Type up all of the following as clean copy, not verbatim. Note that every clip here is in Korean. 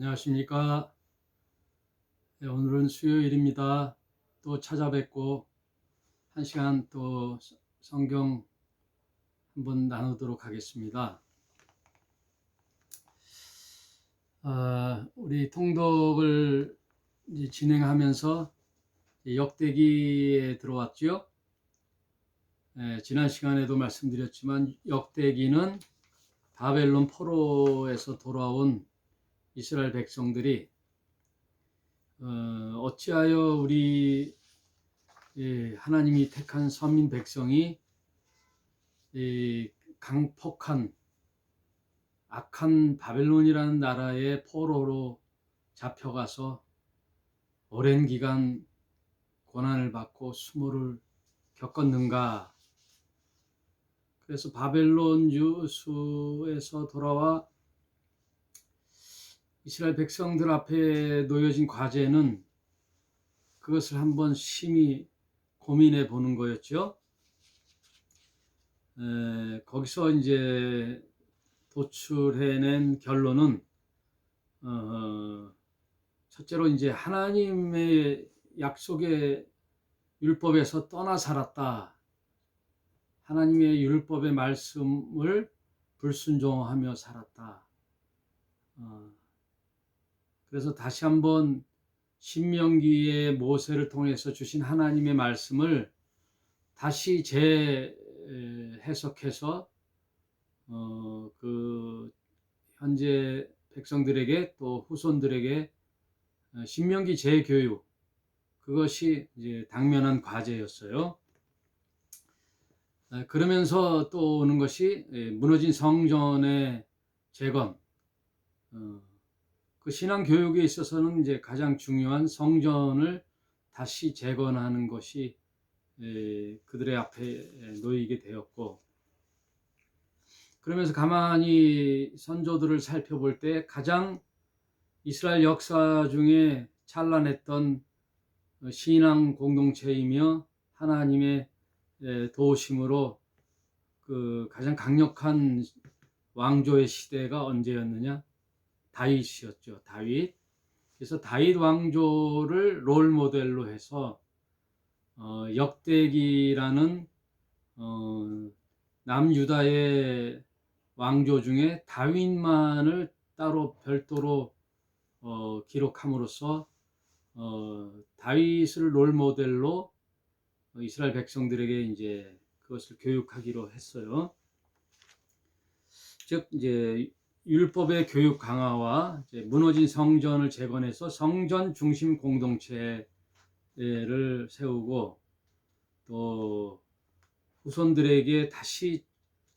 안녕하십니까. 네, 오늘은 수요일입니다. 또 찾아뵙고 한 시간 또 성경 한번 나누도록 하겠습니다. 우리 통독을 이제 진행하면서 역대기에 들어왔죠. 지난 시간에도 말씀드렸지만 역대기는 바벨론 포로에서 돌아온 이스라엘 백성들이 어찌하여 우리 하나님이 택한 선민 백성이 강폭한 악한 바벨론이라는 나라의 포로로 잡혀가서 오랜 기간 고난을 받고 수모를 겪었는가. 그래서 바벨론 유수에서 돌아와 이스라엘 백성들 앞에 놓여진 과제는 그것을 한번 심히 고민해 보는 거였죠. 거기서 이제 도출해낸 결론은 첫째로 이제 하나님의 약속의 율법에서 떠나 살았다. 하나님의 율법의 말씀을 불순종하며 살았다. 그래서 다시 한번 신명기의 모세를 통해서 주신 하나님의 말씀을 다시 재해석해서 그 현재 백성들에게 또 후손들에게 신명기 재교육, 그것이 이제 당면한 과제였어요. 그러면서 또 오는 것이 무너진 성전의 재건. 그 신앙 교육에 있어서는 이제 가장 중요한 성전을 다시 재건하는 것이 그들의 앞에 놓이게 되었고, 그러면서 가만히 선조들을 살펴볼 때 가장 이스라엘 역사 중에 찬란했던 신앙 공동체이며 하나님의 도우심으로 그 가장 강력한 왕조의 시대가 언제였느냐? 다윗이었죠. 다윗. 그래서 다윗 왕조를 롤 모델로 해서 역대기라는 남유다의 왕조 중에 다윗만을 따로 별도로 기록함으로써 다윗을 롤 모델로 이스라엘 백성들에게 이제 그것을 교육하기로 했어요. 즉 이제 율법의 교육 강화와 이제 무너진 성전을 재건해서 성전 중심 공동체를 세우고, 또 후손들에게 다시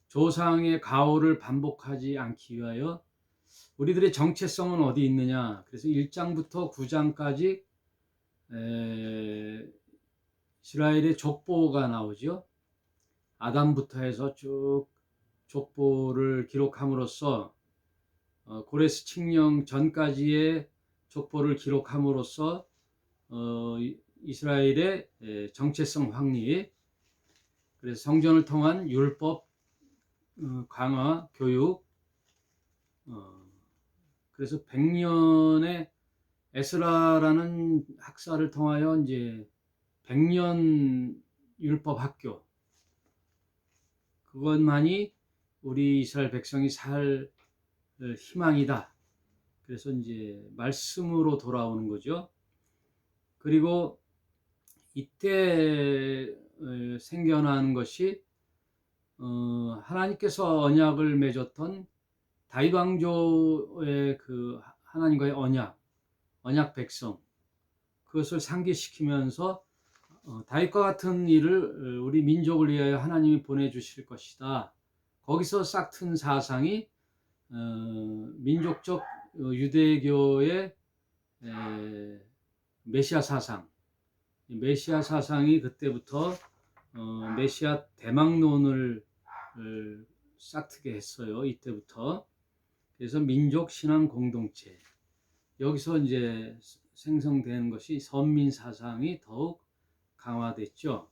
조상의 가오를 반복하지 않기 위하여 우리들의 정체성은 어디 있느냐. 그래서 1장부터 9장까지 이스라엘의 족보가 나오죠. 아담부터 해서 쭉 족보를 기록함으로써 고레스 칙령 전까지의 족보를 기록함으로써 이스라엘의 정체성 확립, 그래서 성전을 통한 율법 강화 교육, 그래서 100년의 에스라라는 학사를 통하여 이제 100년 율법 학교, 그것만이 우리 이스라엘 백성이 살 희망이다. 그래서 이제 말씀으로 돌아오는 거죠. 그리고 이때 생겨나는 것이 하나님께서 언약을 맺었던 다윗 왕조의 그 하나님과의 언약 백성, 그것을 상기시키면서 다윗과 같은 일을 우리 민족을 위하여 하나님이 보내주실 것이다. 거기서 싹튼 사상이 민족적 유대교의 메시아 사상, 메시아 사상이 그때부터 메시아 대망론을 싹트게 했어요. 이때부터. 그래서 민족 신앙 공동체, 여기서 이제 생성된 것이 선민 사상이 더욱 강화됐죠.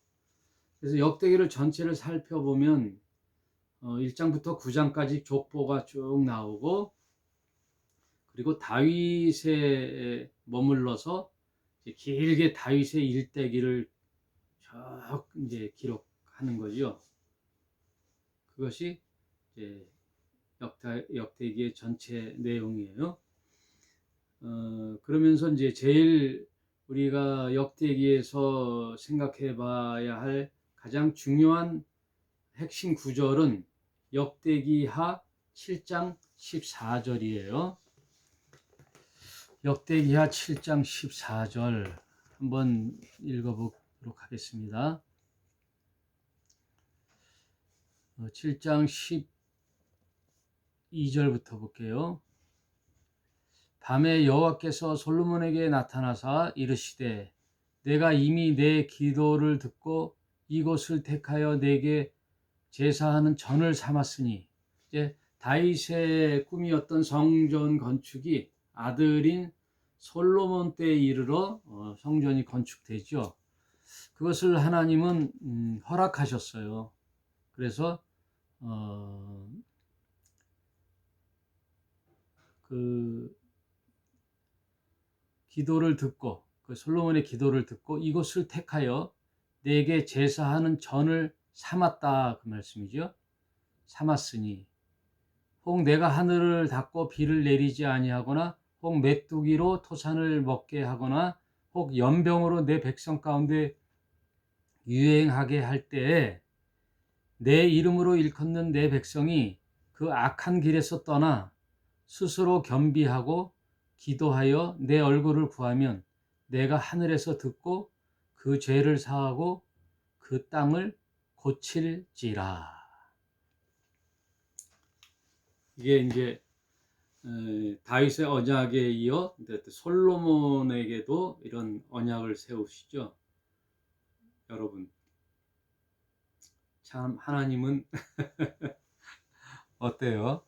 그래서 역대기를 전체를 살펴보면 1장부터 9장까지 족보가 쭉 나오고, 그리고 다윗에 머물러서 이제 길게 다윗의 일대기를 쭉 이제 기록하는 거죠. 그것이 이제 역대기의 전체 내용이에요. 그러면서 이제 제일 우리가 역대기에서 생각해 봐야 할 가장 중요한 핵심 구절은 역대기하 7장 14절이에요. 역대기하 7장 14절 한번 읽어보도록 하겠습니다. 7장 12절부터 볼게요. 밤에 여호와께서 솔로몬에게 나타나사 이르시되 내가 이미 내 기도를 듣고 이곳을 택하여 내게 제사하는 전을 삼았으니, 이제 다윗의 꿈이었던 성전 건축이 아들인 솔로몬 때에 이르러 성전이 건축되죠. 그것을 하나님은 허락하셨어요. 그래서 그 기도를 듣고, 그 솔로몬의 기도를 듣고 이곳을 택하여 내게 제사하는 전을 삼았다, 그 말씀이죠. 삼았으니 혹 내가 하늘을 닫고 비를 내리지 아니하거나 혹 메뚜기로 토산을 먹게 하거나 혹 연병으로 내 백성 가운데 유행하게 할 때에 내 이름으로 일컫는 내 백성이 그 악한 길에서 떠나 스스로 겸비하고 기도하여 내 얼굴을 구하면 내가 하늘에서 듣고 그 죄를 사하고 그 땅을 고칠지라. 이게 이제 다윗의 언약에 이어 솔로몬에게도 이런 언약을 세우시죠. 여러분, 참 하나님은 어때요?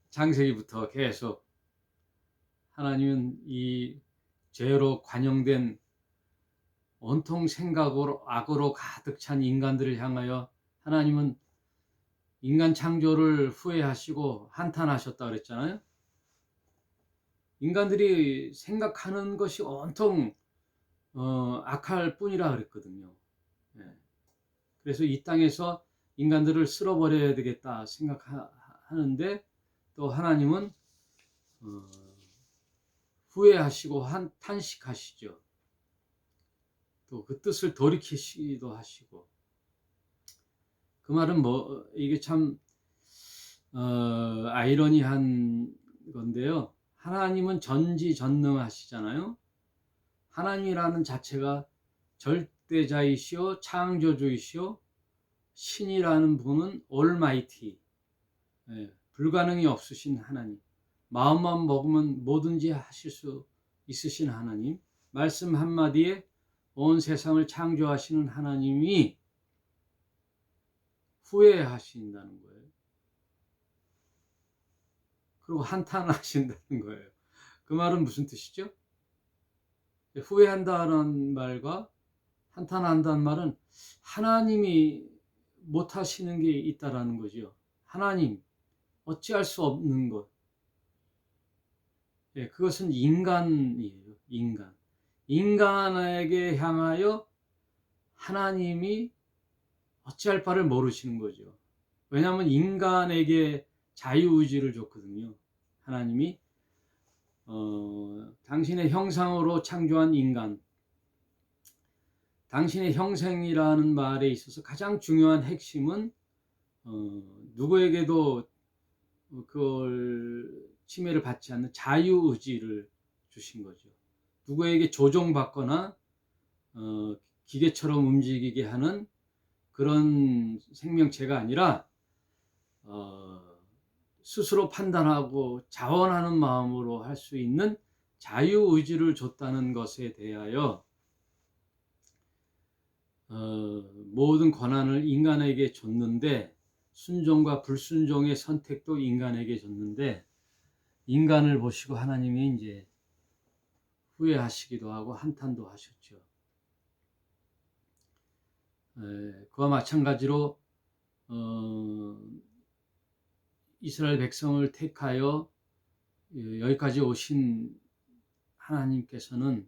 창세기부터 계속 하나님은 이 죄로 관영된 온통 생각으로 악으로 가득 찬 인간들을 향하여 하나님은 인간 창조를 후회하시고 한탄하셨다 그랬잖아요. 인간들이 생각하는 것이 온통 악할 뿐이라 그랬거든요. 예. 그래서 이 땅에서 인간들을 쓸어버려야 되겠다 생각하는데 또 하나님은 후회하시고 탄식하시죠. 또 그 뜻을 돌이키시기도 하시고. 그 말은 이게 참 아이러니한 건데요. 하나님은 전지전능하시잖아요. 하나님이라는 자체가 절대자이시오, 창조주이시오, 신이라는 분은 올마이티, 불가능이 없으신 하나님, 마음만 먹으면 뭐든지 하실 수 있으신 하나님, 말씀 한마디에 온 세상을 창조하시는 하나님이 후회하신다는 거예요. 그리고 한탄하신다는 거예요. 그 말은 무슨 뜻이죠? 후회한다는 말과 한탄한다는 말은 하나님이 못하시는 게 있다라는 거죠. 하나님, 어찌할 수 없는 것. 그것은 인간이에요. 인간. 인간에게 향하여 하나님이 어찌할 바를 모르시는 거죠. 왜냐하면 인간에게 자유의지를 줬거든요. 하나님이 당신의 형상으로 창조한 인간, 당신의 형상이라는 말에 있어서 가장 중요한 핵심은 누구에게도 그걸 침해를 받지 않는 자유의지를 주신 거죠. 누구에게 조종받거나 기계처럼 움직이게 하는 그런 생명체가 아니라 스스로 판단하고 자원하는 마음으로 할 수 있는 자유의지를 줬다는 것에 대하여 모든 권한을 인간에게 줬는데, 순종과 불순종의 선택도 인간에게 줬는데, 인간을 보시고 하나님이 이제 후회하시기도 하고 한탄도 하셨죠. 그와 마찬가지로 이스라엘 백성을 택하여 여기까지 오신 하나님께서는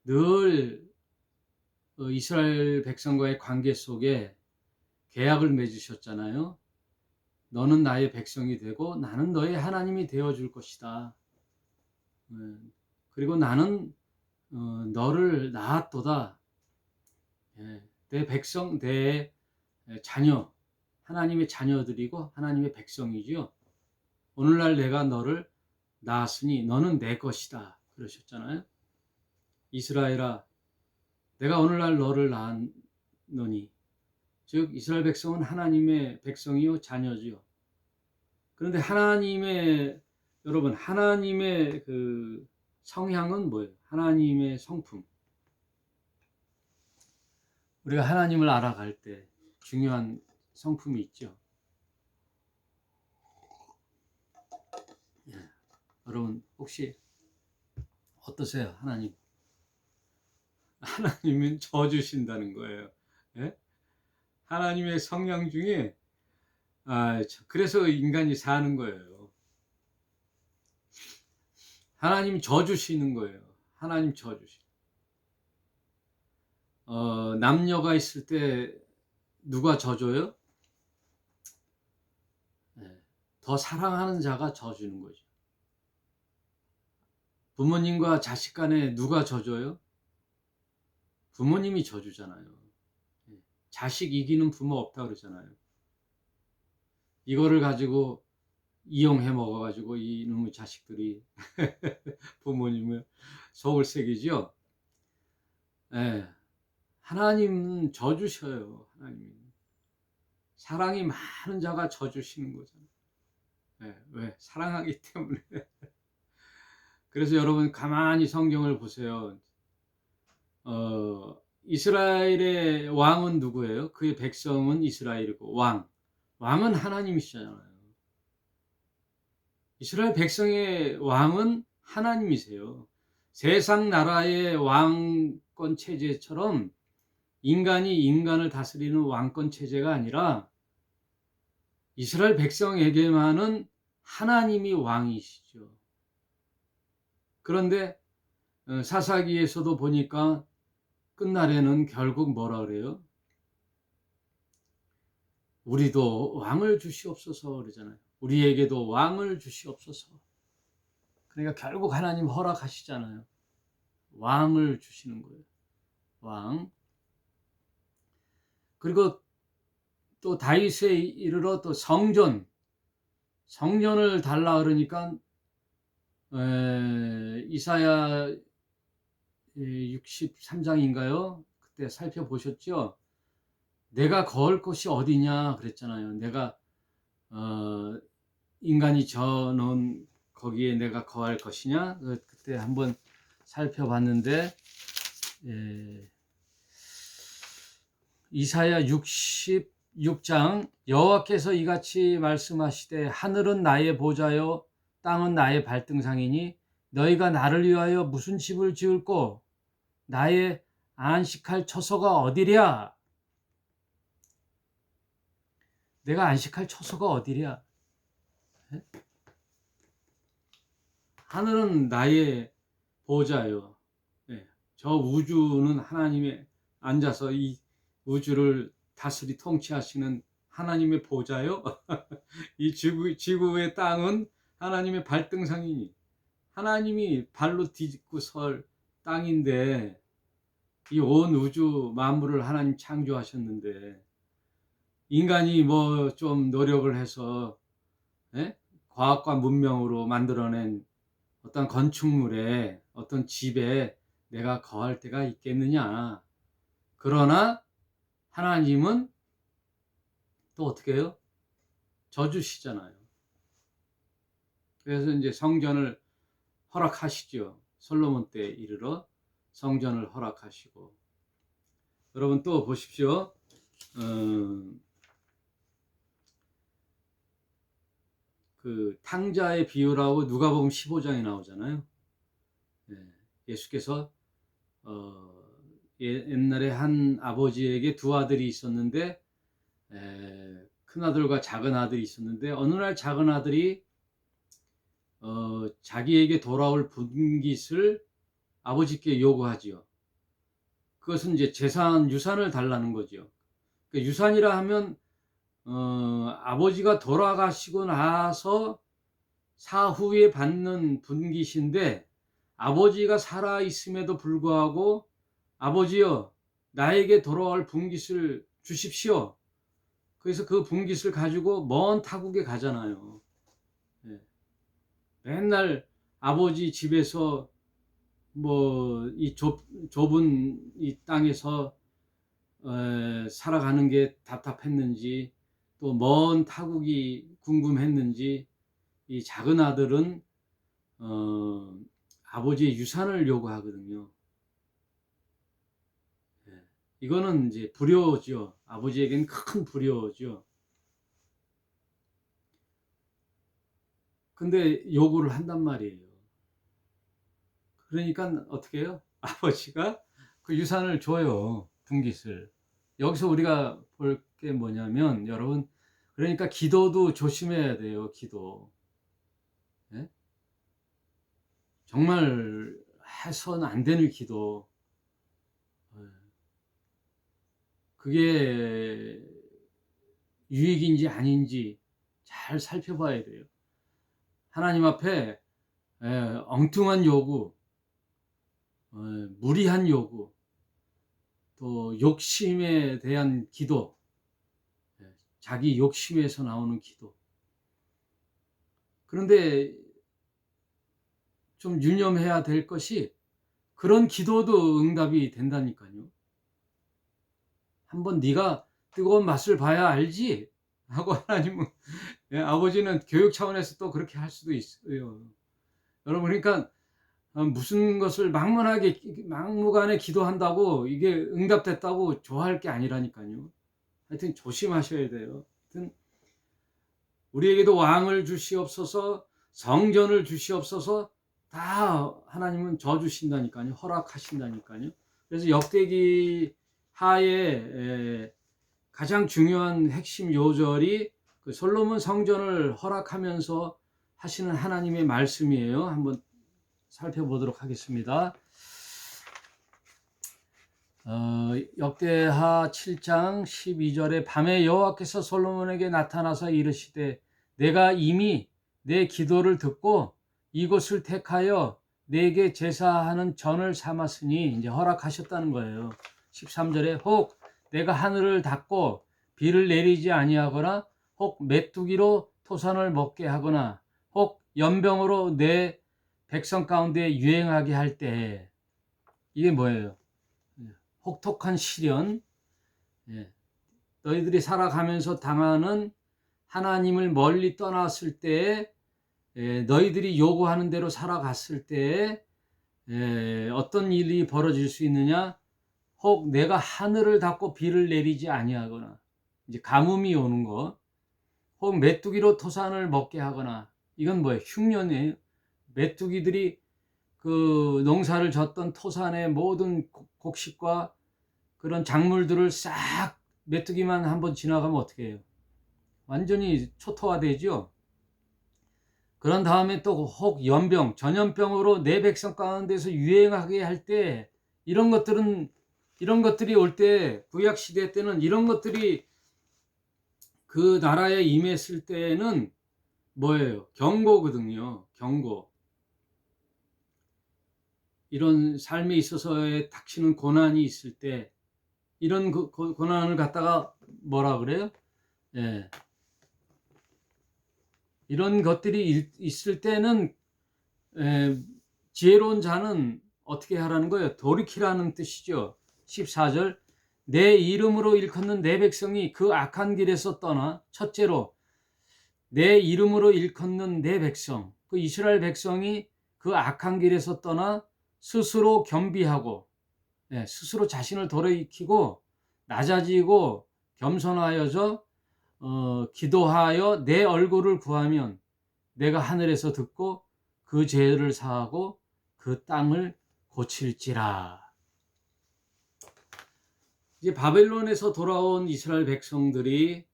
늘 이스라엘 백성과의 관계 속에 계약을 맺으셨잖아요. 너는 나의 백성이 되고 나는 너의 하나님이 되어줄 것이다. 그리고 나는 너를 낳았도다. 내 백성, 내 자녀, 하나님의 자녀들이고 하나님의 백성이지요. 오늘날 내가 너를 낳았으니 너는 내 것이다. 그러셨잖아요. 이스라엘아, 내가 오늘날 너를 낳았노니, 즉 이스라엘 백성은 하나님의 백성이요 자녀지요. 그런데 여러분 하나님의 그 성향은 뭐예요? 하나님의 성품. 우리가 하나님을 알아갈 때 중요한 성품이 있죠. 여러분 혹시 어떠세요? 하나님은 저 주신다는 거예요. 예? 하나님의 성향 중에 그래서 인간이 사는 거예요. 하나님이 저 주시는 거예요. 하나님 저 주시. 남녀가 있을 때 누가 져줘요? 더 사랑하는 자가 져주는 거죠. 부모님과 자식 간에 누가 져줘요? 부모님이 져주잖아요. 자식 이기는 부모 없다 그러잖아요. 이거를 가지고 이용해 먹어가지고 이놈의 자식들이 부모님을 속을 새기죠. 하나님은 져주셔요. 하나님 사랑이 많은 자가 져주시는 거잖아요. 왜? 사랑하기 때문에. 그래서 여러분 가만히 성경을 보세요. 이스라엘의 왕은 누구예요? 그의 백성은 이스라엘이고 왕은 하나님이시잖아요. 이스라엘 백성의 왕은 하나님이세요. 세상 나라의 왕권 체제처럼 인간이 인간을 다스리는 왕권 체제가 아니라 이스라엘 백성에게만은 하나님이 왕이시죠. 그런데 사사기에서도 보니까 끝날에는 결국 뭐라 그래요? 우리도 왕을 주시옵소서 그러잖아요. 우리에게도 왕을 주시옵소서. 그러니까 결국 하나님 허락하시잖아요. 왕을 주시는 거예요. 왕. 그리고 또 다윗에 이르러 또 성전을 달라 그러니까 이사야 63장인가요? 그때 살펴보셨죠? 내가 거할 곳이 어디냐 그랬잖아요. 내가 인간이 져놓은 거기에 내가 거할 것이냐? 그때 한번 살펴봤는데 이사야 66장 여호와께서 이같이 말씀하시되 하늘은 나의 보좌요 땅은 나의 발등상이니 너희가 나를 위하여 무슨 집을 지을꼬 나의 안식할 처소가 어디랴? 내가 안식할 처소가 어디랴? 하늘은 나의 보좌요. 저 우주는 하나님의 앉아서 이 우주를 다스리 통치하시는 하나님의 보좌요. 이 지구의 땅은 하나님의 발등상이니 하나님이 발로 딛고 설 땅인데 이 온 우주 만물을 하나님 창조하셨는데 인간이 뭐 좀 노력을 해서 과학과 문명으로 만들어낸 어떤 건축물에 어떤 집에 내가 거할 데가 있겠느냐. 그러나 하나님은 또 어떻게 해요? 져주시잖아요. 그래서 이제 성전을 허락하시죠. 솔로몬 때 이르러 성전을 허락하시고. 여러분 또 보십시오. 그 탕자의 비유라고 누가복음 15장에 나오잖아요. 예수께서 옛날에 한 아버지에게 두 아들이 있었는데 큰 아들과 작은 아들이 있었는데 어느 날 작은 아들이 자기에게 돌아올 분깃을 아버지께 요구하지요. 그것은 이제 재산, 유산을 달라는 거죠. 그 유산이라 하면 아버지가 돌아가시고 나서 사후에 받는 분깃인데, 아버지가 살아 있음에도 불구하고 아버지여 나에게 돌아올 분깃을 주십시오. 그래서 그 분깃을 가지고 먼 타국에 가잖아요. 예. 맨날 아버지 집에서 뭐 이 좁은 이 땅에서 살아가는 게 답답했는지, 또 먼 타국이 궁금했는지, 이 작은 아들은 아버지의 유산을 요구하거든요. 예. 이거는 이제 불효죠. 아버지에겐 큰 불효죠. 근데 요구를 한단 말이에요. 그러니까 어떻게 해요? 아버지가 그 유산을 줘요. 분깃을. 여기서 우리가 볼 게 뭐냐면, 여러분, 그러니까 기도도 조심해야 돼요. 기도. 예? 정말 해서는 안 되는 기도. 예. 그게 유익인지 아닌지 잘 살펴봐야 돼요. 하나님 앞에 엉뚱한 요구, 무리한 요구, 또 욕심에 대한 기도, 자기 욕심에서 나오는 기도. 그런데 좀 유념해야 될 것이, 그런 기도도 응답이 된다니까요. 한번 네가 뜨거운 맛을 봐야 알지 하고 하나님은, 아버지는 교육 차원에서 또 그렇게 할 수도 있어요. 여러분, 그러니까 무슨 것을 막무가내 기도한다고 이게 응답됐다고 좋아할 게 아니라니까요. 하여튼 조심하셔야 돼요. 하여튼 우리에게도 왕을 주시옵소서, 성전을 주시옵소서, 다 하나님은 줘 주신다니까요. 허락하신다니까요. 그래서 역대기 하에 가장 중요한 핵심 요절이 그 솔로몬 성전을 허락하면서 하시는 하나님의 말씀이에요. 한번 살펴보도록 하겠습니다. 역대하 7장 12절에 밤에 여호와께서 솔로몬에게 나타나서 이르시되 내가 이미 내 기도를 듣고 이곳을 택하여 내게 제사하는 전을 삼았으니, 이제 허락하셨다는 거예요. 13절에 혹 내가 하늘을 닫고 비를 내리지 아니하거나, 혹 메뚜기로 토산을 먹게 하거나, 혹 연병으로 내 백성 가운데 유행하게 할 때, 이게 뭐예요? 혹독한 시련, 너희들이 살아가면서 당하는, 하나님을 멀리 떠났을 때, 너희들이 요구하는 대로 살아갔을 때 어떤 일이 벌어질 수 있느냐? 혹 내가 하늘을 닫고 비를 내리지 아니하거나, 이제 가뭄이 오는 거, 혹 메뚜기로 토산을 먹게 하거나, 이건 뭐예요? 흉년이에요. 메뚜기들이 그 농사를 졌던 토산의 모든 곡식과 그런 작물들을 싹, 메뚜기만 한번 지나가면 어떻게 해요? 완전히 초토화되죠. 그런 다음에 또 혹 연병, 전염병으로 내 백성 가운데서 유행하게 할 때, 이런 것들이 올 때, 구약 시대 때는 이런 것들이 그 나라에 임했을 때는 뭐예요? 경고거든요. 경고. 이런 삶에 있어서의 닥치는 고난이 있을 때, 이런 고난을 갖다가 뭐라 그래요? 예. 이런 것들이 있을 때는 지혜로운 자는 어떻게 하라는 거예요? 돌이키라는 뜻이죠. 14절 내 이름으로 일컫는 내 백성이 그 악한 길에서 떠나, 첫째로 내 이름으로 일컫는 내 백성, 그 이스라엘 백성이 그 악한 길에서 떠나 스스로 겸비하고, 스스로 자신을 돌이키고 낮아지고 겸손하여져 기도하여 내 얼굴을 구하면 내가 하늘에서 듣고 그 죄를 사하고 그 땅을 고칠지라. 이제 바벨론에서 돌아온 이스라엘 백성들이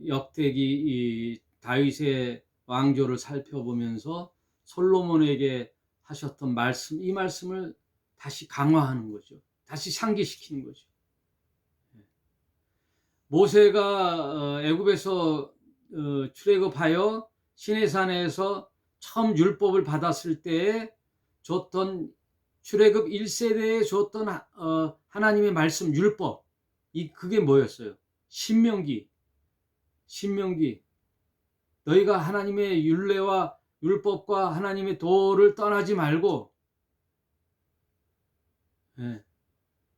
역대기 다윗의 왕조를 살펴보면서 솔로몬에게 하셨던 말씀, 이 말씀을 다시 강화하는 거죠. 다시 상기시키는 거죠. 모세가 애굽에서 출애굽하여 시내산에서 처음 율법을 받았을 때에 줬던 출애굽 1세대에 줬던 하나님의 말씀 율법, 그게 뭐였어요? 신명기. 너희가 하나님의 율례와 율법과 하나님의 도를 떠나지 말고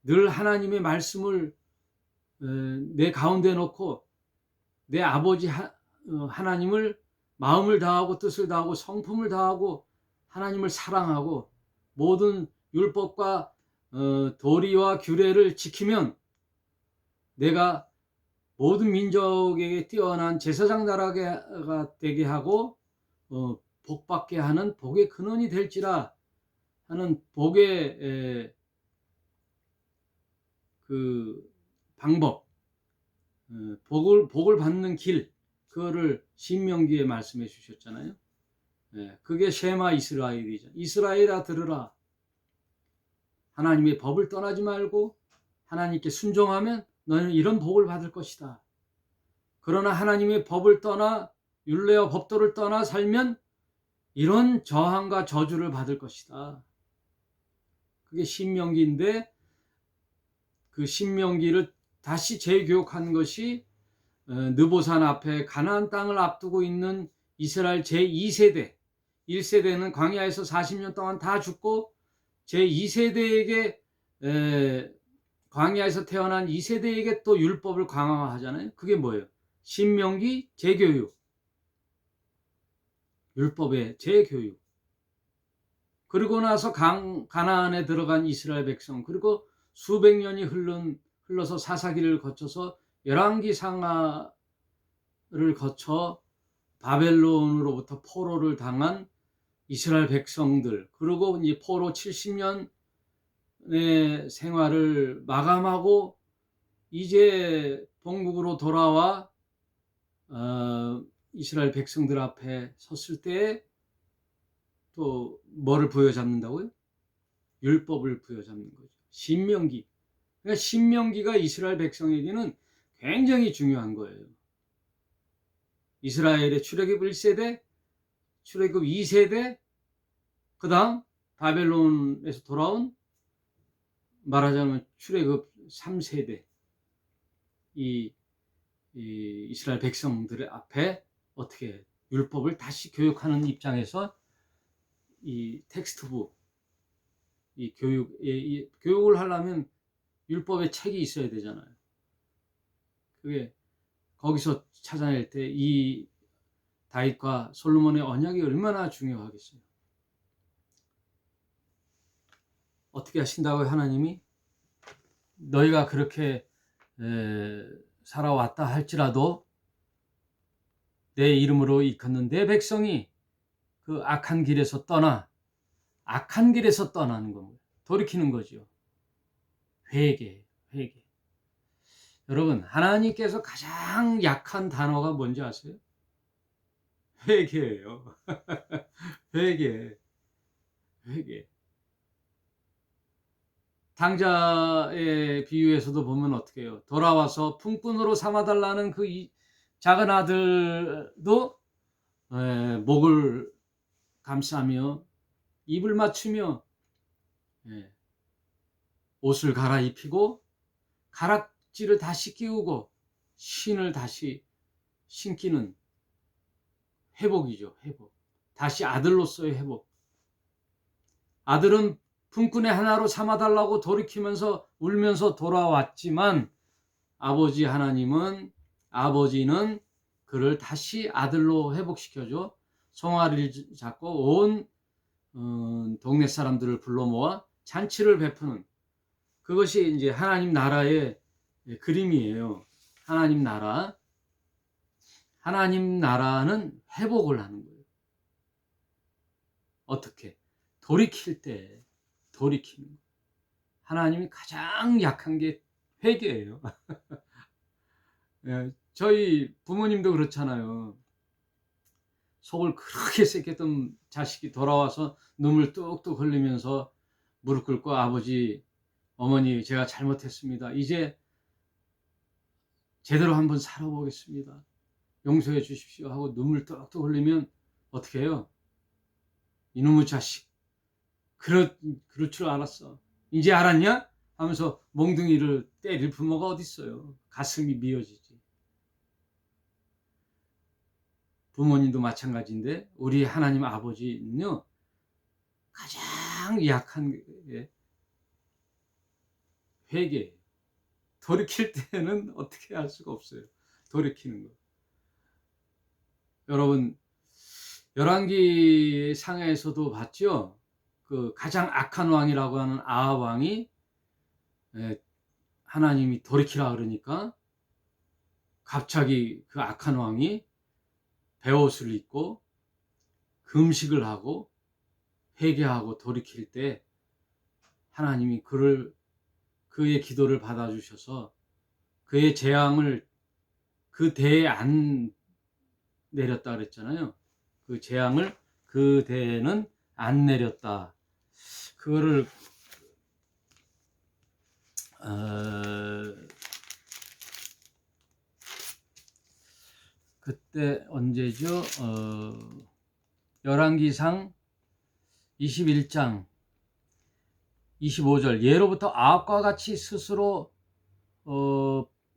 늘 하나님의 말씀을 내 가운데 놓고 내 아버지 하나님을 마음을 다하고 뜻을 다하고 성품을 다하고 하나님을 사랑하고 모든 율법과 도리와 규례를 지키면 내가 모든 민족에게 뛰어난 제사장 나라가 되게 하고 복받게 하는 복의 근원이 될지라 하는 복의 그 방법, 복을 받는 길, 그거를 신명기에 말씀해 주셨잖아요. 그게 쉐마 이스라엘이죠. 이스라엘아 들으라. 하나님의 법을 떠나지 말고 하나님께 순종하면 너는 이런 복을 받을 것이다. 그러나 하나님의 법을 떠나 율례와 법도를 떠나 살면 이런 저항과 저주를 받을 것이다. 그게 신명기인데 그 신명기를 다시 재교육한 것이 느보산 앞에 가나안 땅을 앞두고 있는 이스라엘 제2세대, 1세대는 광야에서 40년 동안 다 죽고 제2세대에게 광야에서 태어난 2세대에게 또 율법을 강화하잖아요. 그게 뭐예요? 신명기 재교육, 율법의 재교육. 그리고 나서 가나안에 들어간 이스라엘 백성, 그리고 수백 년이 흘러서 사사기를 거쳐서 열왕기 상하를 거쳐 바벨론으로부터 포로를 당한 이스라엘 백성들, 그리고 이제 포로 70년의 생활을 마감하고 이제 본국으로 돌아와 이스라엘 백성들 앞에 섰을 때 또 뭐를 부여잡는다고요? 율법을 부여잡는 거죠. 신명기. 그러니까 신명기가 이스라엘 백성에게는 굉장히 중요한 거예요. 이스라엘의 출애굽 1세대, 출애굽 2세대, 그 다음 바벨론에서 돌아온 말하자면 출애굽 3세대, 이 이스라엘 백성들의 앞에 어떻게 율법을 다시 교육하는 입장에서 이 텍스트북, 이 교육을 하려면 율법의 책이 있어야 되잖아요. 그게 거기서 찾아낼 때 이 다윗과 솔로몬의 언약이 얼마나 중요하겠어요. 어떻게 하신다고요? 하나님이 너희가 그렇게 살아왔다 할지라도 내 이름으로 일컫는 내 백성이 그 악한 길에서 떠나는 겁니다. 돌이키는 거죠. 회개. 여러분, 하나님께서 가장 약한 단어가 뭔지 아세요? 회개예요. 회개. 당자의 비유에서도 보면 어떻게 해요? 돌아와서 품꾼으로 삼아달라는 그 작은 아들도 목을 감싸며 입을 맞추며 옷을 갈아입히고 가락지를 다시 끼우고 신을 다시 신기는 회복이죠. 회복. 다시 아들로서의 회복. 아들은 품꾼의 하나로 삼아달라고 돌이키면서 울면서 돌아왔지만 아버지는 그를 다시 아들로 회복시켜줘 송아리를 잡고 온 동네 사람들을 불러 모아 잔치를 베푸는, 그것이 이제 하나님 나라의 그림이에요. 하나님 나라는 회복을 하는 거예요. 어떻게? 돌이킬 때 돌이키는 거예요. 하나님이 가장 약한 게 회개예요. 저희 부모님도 그렇잖아요. 속을 그렇게 썩혔던 자식이 돌아와서 눈물 뚝뚝 흘리면서 무릎 꿇고 아버지, 어머니 제가 잘못했습니다. 이제 제대로 한번 살아보겠습니다. 용서해 주십시오 하고 눈물 뚝뚝 흘리면 어떻게 해요? 이놈의 자식. 그럴 줄 알았어. 이제 알았냐? 하면서 몽둥이를 때릴 부모가 어디 있어요. 가슴이 미어지지. 부모님도 마찬가지인데 우리 하나님 아버지는요, 가장 약한 게 회개예요. 돌이킬 때는 어떻게 할 수가 없어요. 돌이키는 거. 여러분, 열왕기 상에서도 봤죠? 그 가장 악한 왕이라고 하는 아합 왕이 하나님이 돌이키라 그러니까 갑자기 그 악한 왕이 베옷을 입고 금식을 하고 회개하고 돌이킬 때 하나님이 그의 기도를 받아주셔서 그의 재앙을 그 대에 안 내렸다 그랬잖아요. 그 재앙을 그 대에는 안 내렸다. 그거를 그때 언제죠? 열왕기상 21장 25절 예로부터 아합과 같이 스스로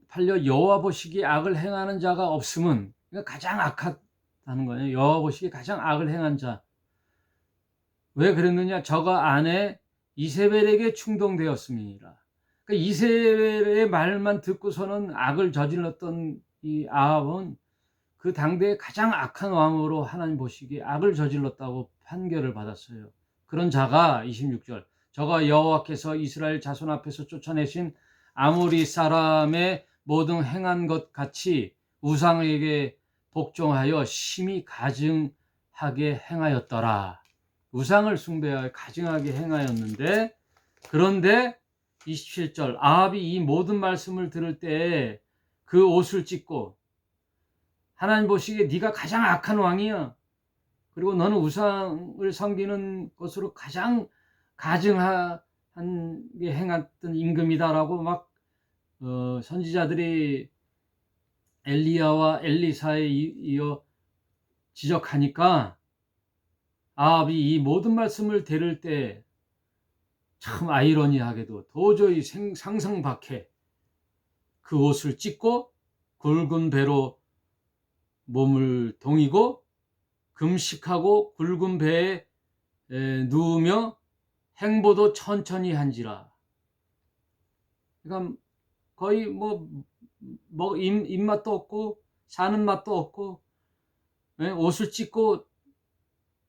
팔려 여호와 보시기에 악을 행하는 자가 없음은, 그러니까 가장 악하다는 거예요. 여호와 보시기에 가장 악을 행한 자. 왜 그랬느냐? 저가 아내 이세벨에게 충동되었음이니라. 그러니까 이세벨의 말만 듣고서는 악을 저질렀던 이 아합은 그 당대의 가장 악한 왕으로 하나님 보시기에 악을 저질렀다고 판결을 받았어요. 그런 자가 26절 저가 여호와께서 이스라엘 자손 앞에서 쫓아내신 아모리 사람의 모든 행한 것 같이 우상에게 복종하여 심히 가증하게 행하였더라. 우상을 숭배하여 가증하게 행하였는데, 그런데 27절 아합이 이 모든 말씀을 들을 때 그 옷을 찢고, 하나님 보시기에 네가 가장 악한 왕이야. 그리고 너는 우상을 섬기는 것으로 가장 가증한 게 행했던 임금이다라고 막 선지자들이 엘리야와 엘리사에 이어 지적하니까 아합이 이 모든 말씀을 들을 때 참 아이러니하게도 도저히 상상 밖에 그 옷을 찢고 굵은 배로 몸을 동이고 금식하고 굵은 배에 누우며 행보도 천천히 한지라. 그러니까 거의 입맛도 없고 사는 맛도 없고, 옷을 찢고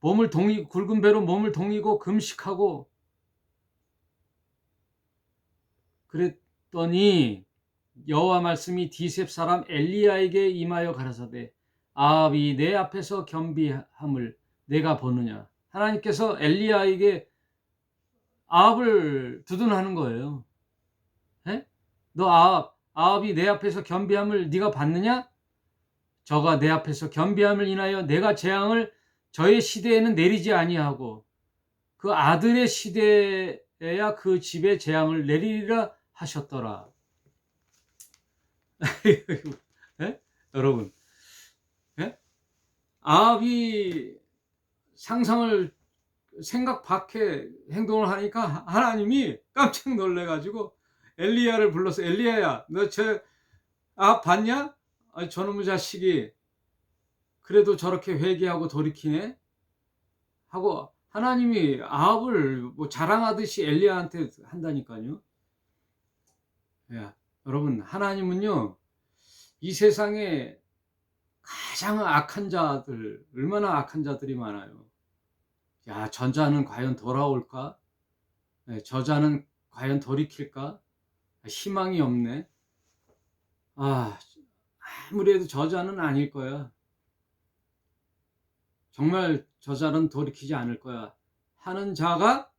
몸을 동이고 굵은 배로 몸을 동이고 금식하고 그랬더니 여호와 말씀이 디셉 사람 엘리야에게 임하여 가라사대 아합이 내 앞에서 겸비함을 내가 보느냐. 하나님께서 엘리야에게 아합을 두둔하는 거예요. 너 아합이 내 앞에서 겸비함을 네가 봤느냐? 저가 내 앞에서 겸비함을 인하여 내가 재앙을 저의 시대에는 내리지 아니하고 그 아들의 시대에야 그 집에 재앙을 내리리라 하셨더라. 여러분, 아합이 생각 밖의 행동을 하니까 하나님이 깜짝 놀래가지고 엘리야를 불러서 엘리야야, 너 저 아합 봤냐? 아니, 저놈의 자식이 그래도 저렇게 회개하고 돌이키네? 하고 하나님이 아합을 자랑하듯이 엘리야한테 한다니까요. 여러분, 하나님은요, 이 세상에 가장 악한 자들, 얼마나 악한 자들이 많아요. 저자는 과연 돌아올까? 저자는 과연 돌이킬까? 희망이 없네. 아무리 해도 저자는 아닐 거야. 정말 저자는 돌이키지 않을 거야 하는 자가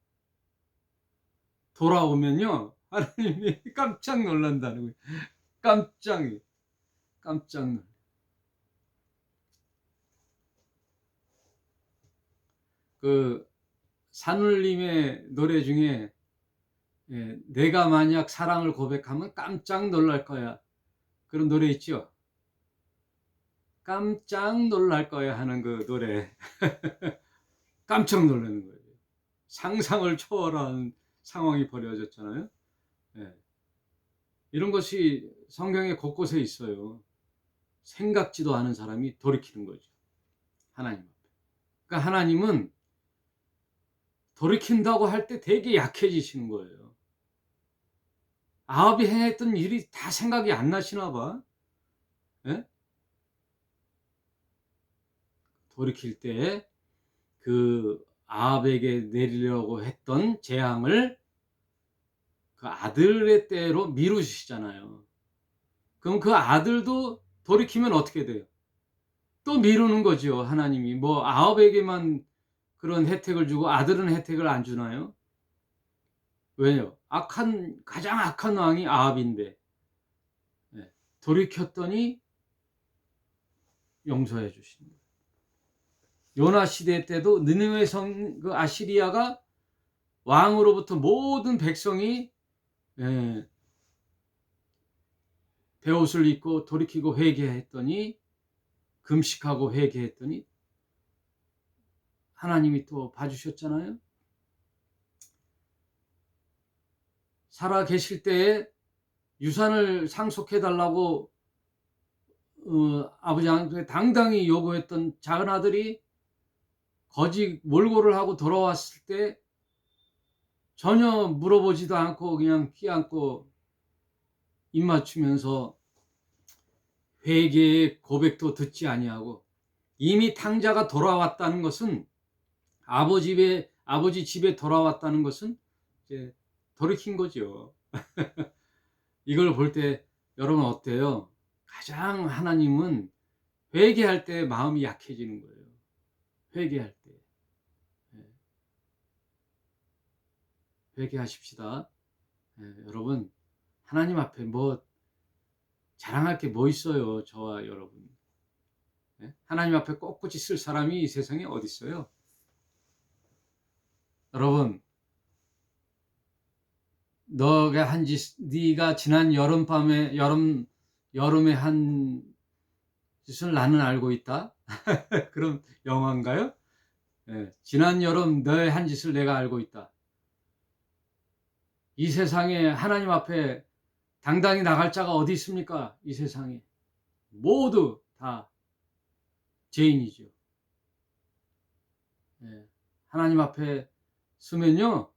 돌아오면요, 하나님이 깜짝 놀란다는 거예요. 깜짝 놀라. 그 산울림의 노래 중에 내가 만약 사랑을 고백하면 깜짝 놀랄 거야. 그런 노래 있죠. 깜짝 놀랄 거야 하는 그 노래. 깜짝 놀라는 거예요. 상상을 초월한 상황이 벌어졌잖아요. 예. 이런 것이 성경에 곳곳에 있어요. 생각지도 않은 사람이 돌이키는 거죠. 하나님 앞에. 그러니까 하나님은 돌이킨다고 할 때 되게 약해지시는 거예요. 아합이 행했던 일이 다 생각이 안 나시나 봐. 예? 돌이킬 때 그 아합에게 내리려고 했던 재앙을 그 아들의 때로 미루시잖아요. 그럼 그 아들도 돌이키면 어떻게 돼요? 또 미루는 거죠. 하나님이 뭐 아합에게만 그런 혜택을 주고 아들은 혜택을 안 주나요? 왜요? 가장 악한 왕이 아합인데 돌이켰더니 용서해 주시는 거예요. 요나 시대 때도 느느웨 성 그 아시리아가 왕으로부터 모든 백성이 베옷을 입고 돌이키고 회개했더니 금식하고 회개했더니 하나님이 또 봐주셨잖아요. 살아 계실 때에 유산을 상속해달라고 아버지한테 당당히 요구했던 작은 아들이 거짓 몰골을 하고 돌아왔을 때 전혀 물어보지도 않고 그냥 키 안고 입 맞추면서 회개의 고백도 듣지 아니하고 이미 탕자가 돌아왔다는 것은 아버지 집에 돌아왔다는 것은 이제 돌이킨 거죠. 이걸 볼 때 여러분 어때요? 가장 하나님은 회개할 때 마음이 약해지는 거예요. 회개할 때. 회개하십시다. 여러분 하나님 앞에 뭐 자랑할 게 뭐 있어요? 저와 여러분. 하나님 앞에 꼿꼿이 쓸 사람이 이 세상에 어디 있어요? 여러분 네가 지난 여름에 한 짓을 나는 알고 있다. 그럼 영화인가요? 지난 여름 너의 한 짓을 내가 알고 있다. 이 세상에 하나님 앞에 당당히 나갈 자가 어디 있습니까? 이 세상에 모두 다 죄인이죠. 하나님 앞에 서면요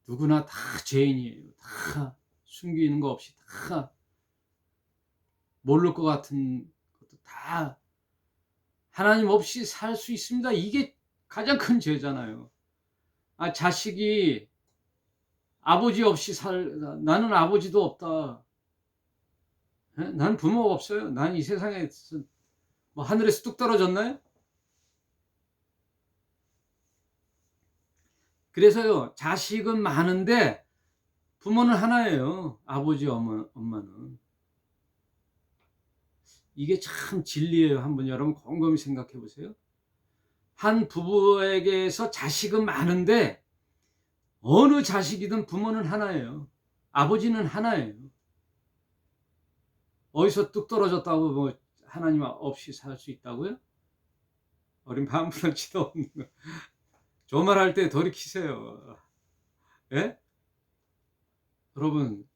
누구나 다 죄인이에요. 다 숨기는 거 없이 다 모를 것 같은 것도 다 하나님 없이 살 수 있습니다. 이게 가장 큰 죄잖아요. 자식이 아버지 없이 나는 아버지도 없다. 난 부모가 없어요. 난 이 세상에 뭐 하늘에서 뚝 떨어졌나요? 그래서요 자식은 많은데 부모는 하나예요. 아버지 엄마는. 이게 참 진리예요. 한번 여러분 곰곰이 생각해 보세요. 한 부부에게서 자식은 많은데 어느 자식이든 부모는 하나예요. 아버지는 하나예요. 어디서 뚝 떨어졌다고 뭐 하나님 없이 살 수 있다고요? 어린 반부렁치도 없는 거. 조말할 때 돌이키세요. 예? 여러분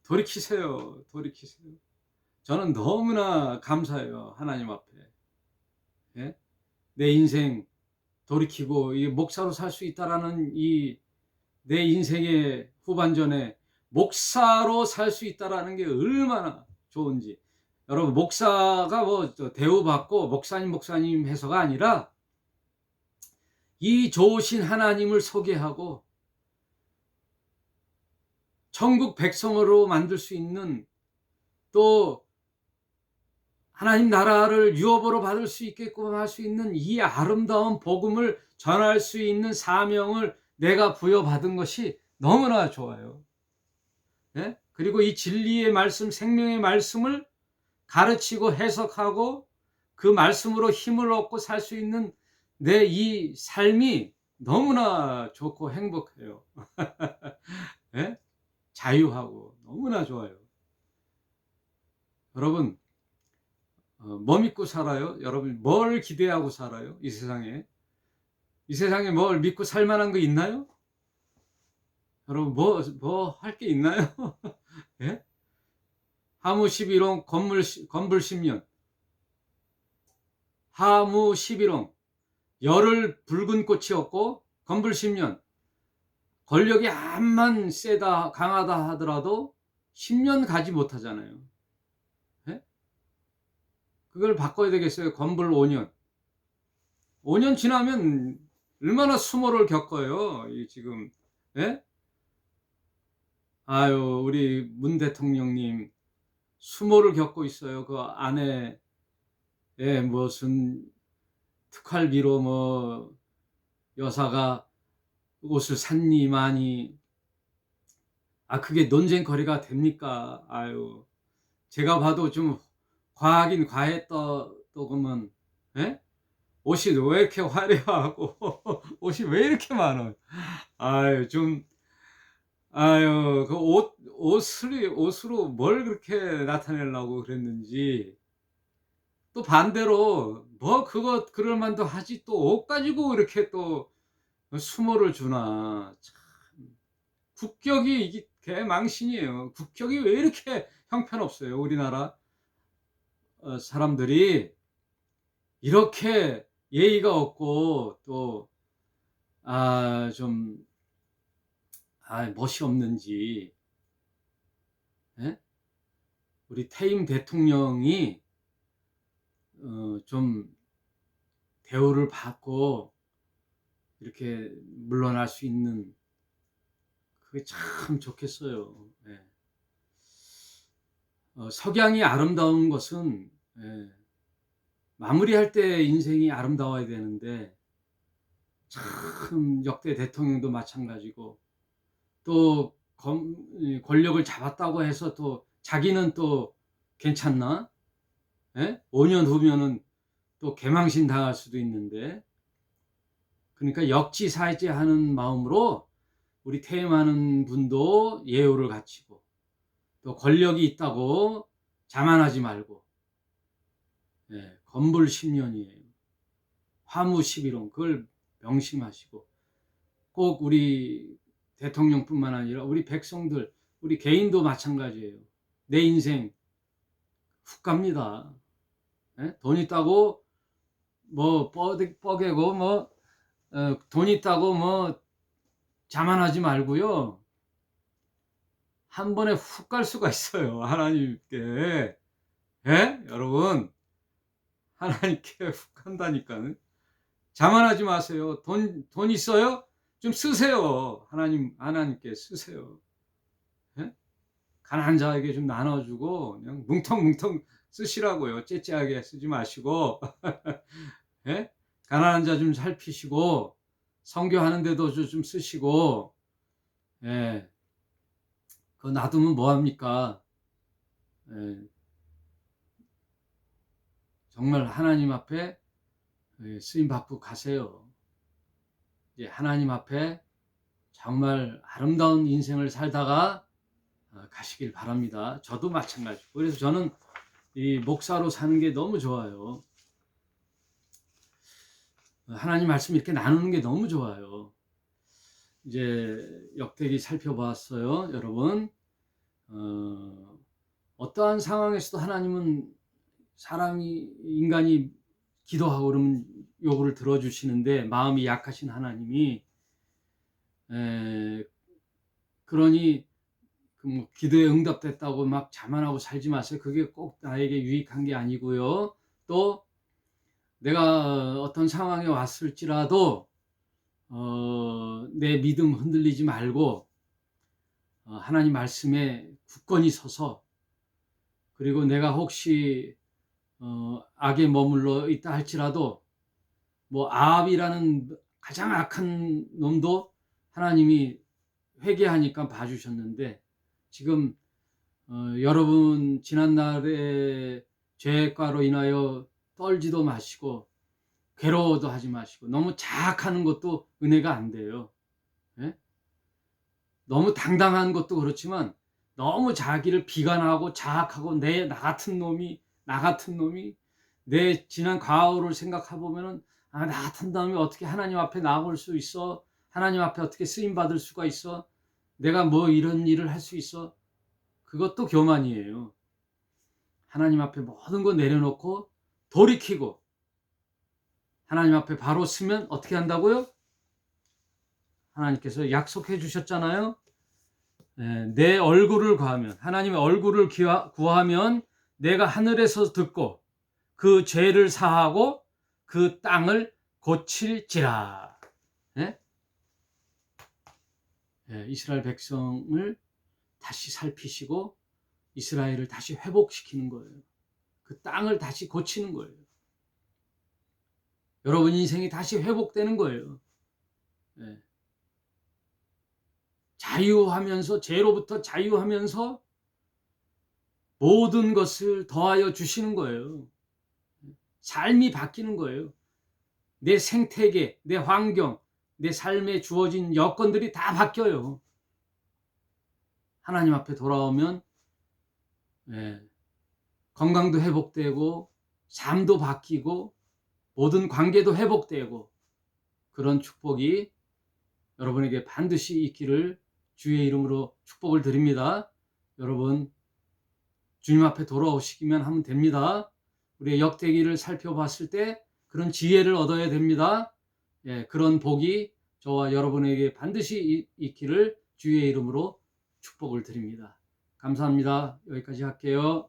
돌이키세요. 저는 너무나 감사해요. 하나님 앞에. 예? 내 인생 돌이키고 이 목사로 살 수 있다라는 이 내 인생의 후반전에 목사로 살 수 있다라는 게 얼마나 좋은지. 여러분 목사가 뭐 대우받고 목사님 해서가 아니라 이 좋으신 하나님을 소개하고 천국 백성으로 만들 수 있는 또 하나님 나라를 유업으로 받을 수 있게끔 할 수 있는 이 아름다운 복음을 전할 수 있는 사명을 내가 부여받은 것이 너무나 좋아요. 그리고 이 진리의 말씀, 생명의 말씀을 가르치고 해석하고 그 말씀으로 힘을 얻고 살 수 있는 내 이 삶이 너무나 좋고 행복해요. 예? 자유하고 너무나 좋아요. 여러분, 뭐 믿고 살아요? 여러분 뭘 기대하고 살아요? 이 세상에? 이 세상에 뭘 믿고 살 만한 거 있나요? 여러분 뭐 할 게 있나요? 예? 하무 11홍 건불 10년. 하무 11홍 열흘 붉은 꽃이 없고 건불 10년. 권력이 암만 세다 강하다 하더라도 10년 가지 못하잖아요. 예? 그걸 바꿔야 되겠어요. 건불 5년. 5년 지나면 얼마나 수모를 겪어요. 이 지금. 예? 아유, 우리 문 대통령님 수모를 겪고 있어요. 그 안에 무슨 특활비로 뭐 여사가 옷을 샀니 마니. 그게 논쟁거리가 됩니까? 아유, 제가 봐도 좀 과하긴 과했다 또 그러면. 예? 옷이 왜 이렇게 화려하고 옷이 왜 이렇게 많아? 아유, 좀 아유, 그 옷으로 뭘 그렇게 나타내려고 그랬는지. 또 반대로 뭐 그거 그럴 만도 하지 또 옷 가지고 이렇게 또 수모를 주나. 참, 국격이 이게 개망신이에요. 국격이 왜 이렇게 형편없어요, 우리나라 사람들이. 이렇게 예의가 없고 또 좀 멋이 없는지. 예? 우리 퇴임 대통령이 좀 대우를 받고 이렇게 물러날 수 있는, 그게 참 좋겠어요. 예. 석양이 아름다운 것은, 예, 마무리할 때 인생이 아름다워야 되는데, 참 역대 대통령도 마찬가지고 또 권력을 잡았다고 해서 또 자기는 또 괜찮나? 예? 5년 후면은 또 개망신 당할 수도 있는데. 그러니까 역지사지하는 마음으로 우리 퇴임하는 분도 예우를 갖추고 또 권력이 있다고 자만하지 말고. 예, 건불 10년이에요. 화무 11홍 그걸 명심하시고 꼭 우리 대통령뿐만 아니라 우리 백성들, 우리 개인도 마찬가지예요. 내 인생 훅 갑니다. 예? 돈 있다고 뭐 뻐개고 뭐 돈 있다고 뭐 자만하지 말고요. 한 번에 훅 갈 수가 있어요. 하나님께. 예? 여러분, 하나님께 훅 간다니까는. 자만하지 마세요. 돈 있어요? 좀 쓰세요. 하나님께 쓰세요. 예? 가난한 자에게 좀 나눠주고 그냥 뭉텅뭉텅 쓰시라고요. 째째하게 쓰지 마시고. 예? 가난한 자 좀 살피시고 선교하는 데도 좀 쓰시고. 예. 그거 놔두면 뭐 합니까? 예. 정말 하나님 앞에 쓰임 받고 가세요. 이제 하나님 앞에 정말 아름다운 인생을 살다가 가시길 바랍니다. 저도 마찬가지고. 그래서 저는 이 목사로 사는 게 너무 좋아요. 하나님 말씀 이렇게 나누는 게 너무 좋아요. 이제 역대기 살펴봤어요, 여러분. 어떠한 상황에서도 하나님은 인간이 기도하고 그러면 요구를 들어주시는데, 마음이 약하신 하나님이, 그러니 뭐 기도에 응답됐다고 막 자만하고 살지 마세요. 그게 꼭 나에게 유익한 게 아니고요. 또 내가 어떤 상황에 왔을지라도 내 믿음 흔들리지 말고 하나님 말씀에 굳건히 서서, 그리고 내가 혹시 악에 머물러 있다 할지라도 뭐 아합이라는 가장 악한 놈도 하나님이 회개하니까 봐주셨는데, 지금 여러분 지난날의 죄과로 인하여 떨지도 마시고 괴로워도 하지 마시고 너무 자학하는 것도 은혜가 안 돼요. 예? 너무 당당한 것도 그렇지만 너무 자기를 비관하고 자학하고 나 같은 놈이 내 지난 과거를 생각해 보면은 나 같은 놈이 어떻게 하나님 앞에 나올 수 있어? 하나님 앞에 어떻게 쓰임 받을 수가 있어? 내가 뭐 이런 일을 할 수 있어? 그것도 교만이에요. 하나님 앞에 모든 거 내려놓고 돌이키고 하나님 앞에 바로 서면 어떻게 한다고요? 하나님께서 약속해 주셨잖아요. 내 얼굴을 구하면, 하나님의 얼굴을 구하면 내가 하늘에서 듣고 그 죄를 사하고 그 땅을 고칠지라. 예? 이스라엘 백성을 다시 살피시고 이스라엘을 다시 회복시키는 거예요. 그 땅을 다시 고치는 거예요. 여러분 인생이 다시 회복되는 거예요. 자유하면서, 죄로부터 자유하면서 모든 것을 더하여 주시는 거예요. 삶이 바뀌는 거예요. 내 생태계, 내 환경, 내 삶에 주어진 여건들이 다 바뀌어요. 하나님 앞에 돌아오면 건강도 회복되고 삶도 바뀌고 모든 관계도 회복되고 그런 축복이 여러분에게 반드시 있기를 주의 이름으로 축복을 드립니다. 여러분 주님 앞에 돌아오시기만 하면 됩니다. 우리의 역대기를 살펴봤을 때 그런 지혜를 얻어야 됩니다. 그런 복이 저와 여러분에게 반드시 있기를 주의 이름으로 축복을 드립니다. 감사합니다. 여기까지 할게요.